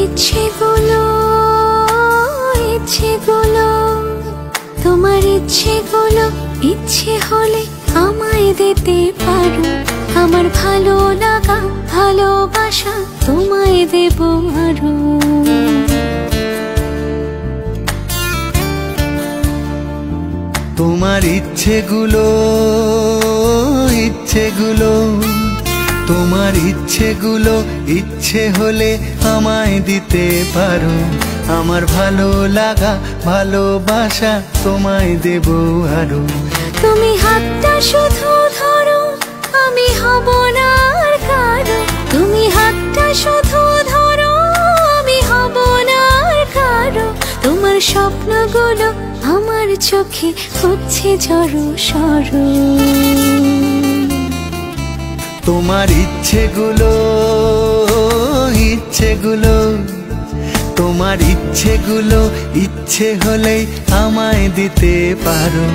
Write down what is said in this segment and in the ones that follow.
ইচ্ছেগুলো তোমার ইচ্ছেগুলো ইচ্ছে হলে আমায় দিতে পারো। আমার ভালো লাগা ভালোবাসা তোমায় দেব আরো। তোমার ইচ্ছেগুলো তোমার ইচ্ছেগুলো ইচ্ছে হলে আমায় দিতে পারো। আমার ভালো লাগা ভালোবাসা তোমায় দেব আরো। তুমি হাতটা শুধু ধরো, আমি হব না আর কারো। তুমি হাতটা শুধু ধরো, আমি হব না আর কারো। তোমার স্বপ্নগুলো আমার চোখে হচ্ছে জড়ো সরো। তোমার ইচ্ছেগুলো তোমার ইচ্ছেগুলো ইচ্ছে হলেই আমায় দিতে পারো।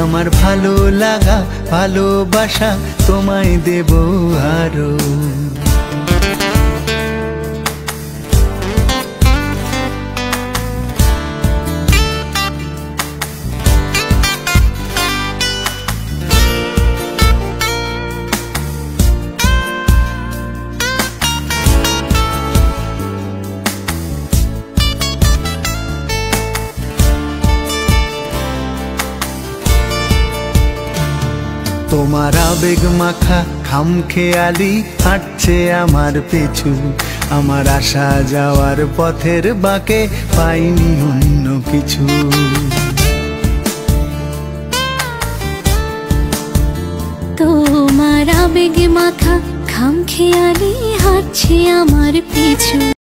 আমার ভালো লাগা ভালোবাসা তোমায় দেব আরো। তোমার আবেগ মাখা খামখেয়ালি হাঁটছে আমার পিছু। আমার আসা যাওয়ার পথের বাঁকে পাইনি অন্য কিছু। তোমার আবেগ মাখা খামখেয়ালি হাঁটছে আমার পিছু।